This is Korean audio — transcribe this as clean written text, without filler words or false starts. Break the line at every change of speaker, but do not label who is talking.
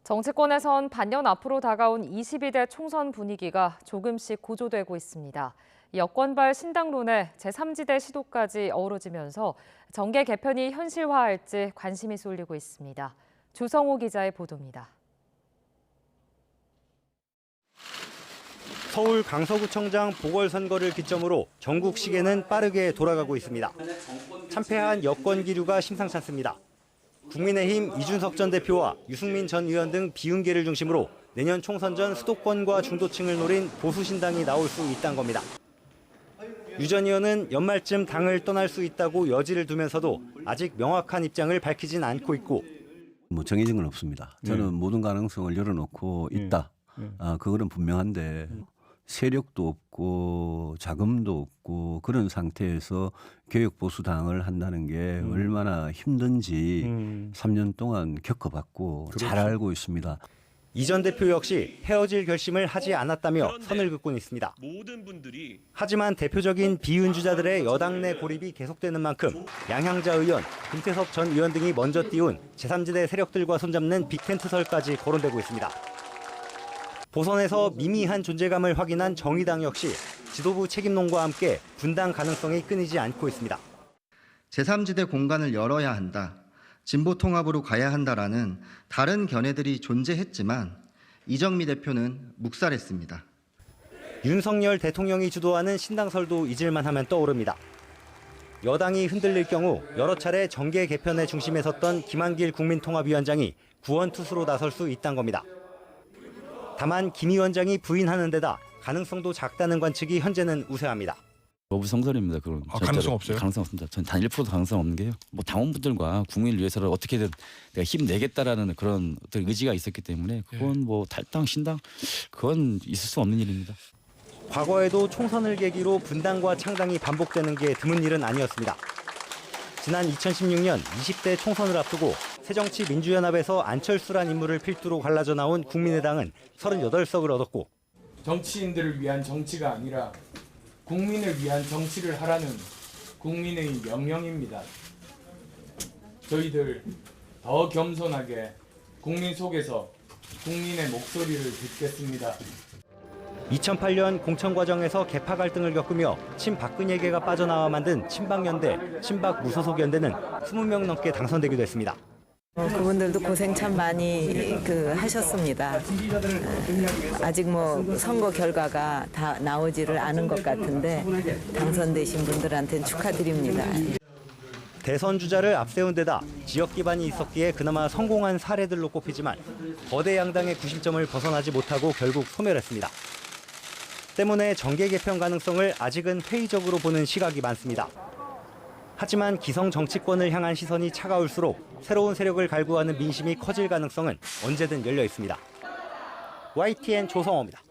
정치권에선 반년 앞으로 다가온 22대 총선 분위기가 조금씩 고조되고 있습니다. 여권발 신당론에 제3지대 시도까지 어우러지면서 정계 개편이 현실화할지 관심이 쏠리고 있습니다. 주성호 기자의 보도입니다.
서울 강서구청장 보궐선거를 기점으로 전국 시계는 빠르게 돌아가고 있습니다. 참패한 여권 기류가 심상찮습니다. 국민의힘 이준석 전 대표와 유승민 전 의원 등 비윤계를 중심으로 내년 총선 전 수도권과 중도층을 노린 보수신당이 나올 수 있다는 겁니다. 유 전 의원은 연말쯤 당을 떠날 수 있다고 여지를 두면서도 아직 명확한 입장을 밝히진 않고 있고
정해진 건 없습니다. 저는 모든 가능성을 열어놓고 있다. 그거는 분명한데 세력도 없고 자금도 없고 그런 상태에서 개혁보수당을 한다는 게 얼마나 힘든지 3년 동안 겪어봤고 잘 알고 있습니다.
이 전 대표 역시 헤어질 결심을 하지 않았다며 선을 긋고 있습니다. 하지만 대표적인 비윤주자들의 여당 내 고립이 계속되는 만큼 양향자 의원, 김태섭 전 의원 등이 먼저 띄운 제3지대 세력들과 손잡는 빅텐트설까지 거론되고 있습니다. 보선에서 미미한 존재감을 확인한 정의당 역시 지도부 책임론과 함께 분당 가능성이 끊이지 않고 있습니다.
제3지대 공간을 열어야 한다. 진보 통합으로 가야 한다라는 다른 견해들이 존재했지만 이정미 대표는 묵살했습니다.
윤석열 대통령이 주도하는 신당설도 잊을만 하면 떠오릅니다. 여당이 흔들릴 경우 여러 차례 정계 개편의 중심에 섰던 김한길 국민통합위원장이 구원투수로 나설 수 있다는 겁니다. 다만 김 위원장이 부인하는 데다 가능성도 작다는 관측이 현재는 우세합니다.
거부성설입니다. 그런
가능성 없어요?
가능성 없습니다. 전 단 1%도 가능성 없는 게요. 뭐 당원분들과 국민을 위해서는 어떻게든 내가 힘내겠다라는 그런 어떤 의지가 있었기 때문에 그건 뭐 탈당 신당 그건 있을 수 없는 일입니다.
과거에도 총선을 계기로 분당과 창당이 반복되는 게 드문 일은 아니었습니다. 지난 2016년 20대 총선을 앞두고 새정치민주연합에서 안철수란 인물을 필두로 갈라져 나온 국민의당은 38석을 얻었고
정치인들을 위한 정치가 아니라 국민을 위한 정치를 하라는 국민의 명령입니다. 저희들 더 겸손하게 국민 속에서 국민의 목소리를 듣겠습니다.
2008년 공천 과정에서 계파 갈등을 겪으며 친박근혜계가 빠져나와 만든 친박연대, 친박무소속연대는 20명 넘게 당선되기도 했습니다.
그분들도 고생 참 많이 하셨습니다. 아직 뭐 선거 결과가 다 나오지를 않은 것 같은데 당선되신 분들한테는 축하드립니다.
대선 주자를 앞세운 데다 지역 기반이 있었기에 그나마 성공한 사례들로 꼽히지만 거대 양당의 구심점을 벗어나지 못하고 결국 소멸했습니다. 때문에 정계 개편 가능성을 아직은 회의적으로 보는 시각이 많습니다. 하지만 기성 정치권을 향한 시선이 차가울수록 새로운 세력을 갈구하는 민심이 커질 가능성은 언제든 열려 있습니다. YTN 조성호입니다.